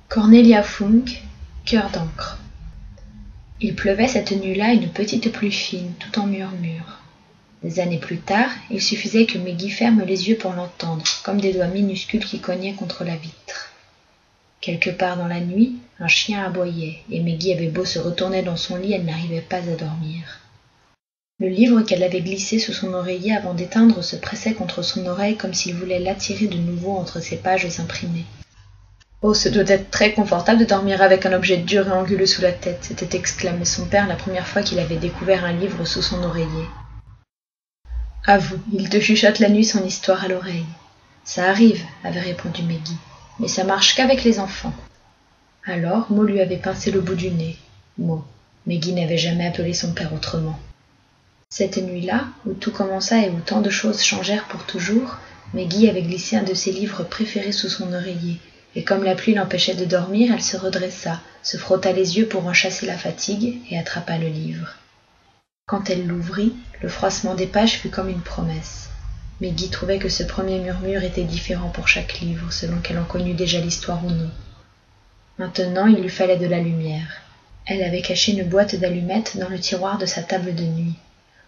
Cornelia Funk, Cœur d'encre. Il pleuvait cette nuit-là une petite pluie fine, tout en murmure. Des années plus tard, il suffisait que Meggy ferme les yeux pour l'entendre, comme des doigts minuscules qui cognaient contre la vitre. Quelque part dans la nuit, un chien aboyait, et Meggy avait beau se retourner dans son lit, elle n'arrivait pas à dormir. Le livre qu'elle avait glissé sous son oreiller avant d'éteindre se pressait contre son oreille comme s'il voulait l'attirer de nouveau entre ses pages imprimées. Oh, ce doit être très confortable de dormir avec un objet dur et anguleux sous la tête, s'était exclamé son père la première fois qu'il avait découvert un livre sous son oreiller. Avoue, il te chuchote la nuit son histoire à l'oreille. Ça arrive, avait répondu Meggy, mais ça marche qu'avec les enfants. Alors, Mo lui avait pincé le bout du nez. Mo. Meggy n'avait jamais appelé son père autrement. Cette nuit-là, où tout commença et où tant de choses changèrent pour toujours, Meggy avait glissé un de ses livres préférés sous son oreiller, et comme la pluie l'empêchait de dormir, elle se redressa, se frotta les yeux pour en chasser la fatigue, et attrapa le livre. Quand elle l'ouvrit, le froissement des pages fut comme une promesse. Meggy trouvait que ce premier murmure était différent pour chaque livre, selon qu'elle en connût déjà l'histoire ou non. Maintenant, il lui fallait de la lumière. Elle avait caché une boîte d'allumettes dans le tiroir de sa table de nuit.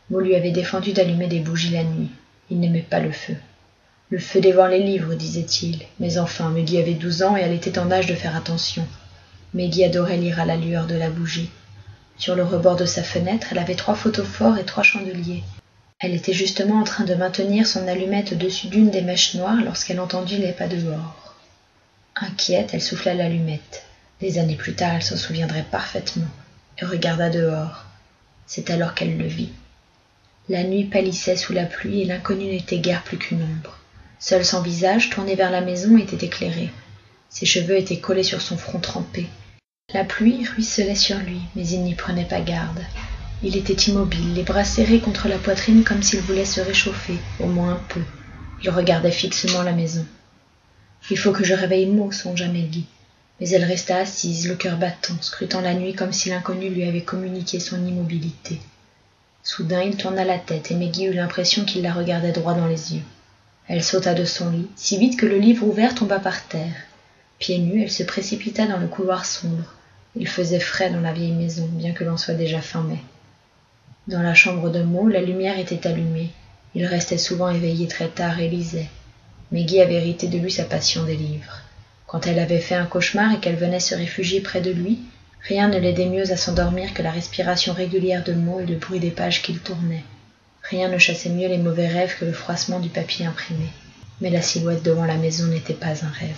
Mo lui avait défendu d'allumer des bougies la nuit. Il n'aimait pas le feu. Le feu dévore les livres, disait-il. Mais enfin, Meggy avait 12 ans et elle était en âge de faire attention. Meggy adorait lire à la lueur de la bougie. Sur le rebord de sa fenêtre, elle avait 3 photophores et 3 chandeliers. Elle était justement en train de maintenir son allumette au-dessus d'une des mèches noires lorsqu'elle entendit les pas dehors. Inquiète, elle souffla l'allumette. Des années plus tard, elle s'en souviendrait parfaitement et regarda dehors. C'est alors qu'elle le vit. La nuit pâlissait sous la pluie et l'inconnu n'était guère plus qu'une ombre. Seul son visage, tourné vers la maison, était éclairé. Ses cheveux étaient collés sur son front trempé. La pluie ruisselait sur lui, mais il n'y prenait pas garde. Il était immobile, les bras serrés contre la poitrine comme s'il voulait se réchauffer, au moins un peu. Il regardait fixement la maison. « Il faut que je réveille Mo », songea Meggy. Mais elle resta assise, le cœur battant, scrutant la nuit comme si l'inconnu lui avait communiqué son immobilité. Soudain, il tourna la tête et Meggy eut l'impression qu'il la regardait droit dans les yeux. Elle sauta de son lit, si vite que le livre ouvert tomba par terre. Pieds nus, elle se précipita dans le couloir sombre. Il faisait frais dans la vieille maison, bien que l'on soit déjà fin mai. Dans la chambre de Mo, la lumière était allumée. Il restait souvent éveillé très tard et lisait. Meggy avait hérité de lui sa passion des livres. Quand elle avait fait un cauchemar et qu'elle venait se réfugier près de lui, rien ne l'aidait mieux à s'endormir que la respiration régulière de Mo et le bruit des pages qu'il tournait. Rien ne chassait mieux les mauvais rêves que le froissement du papier imprimé. Mais la silhouette devant la maison n'était pas un rêve.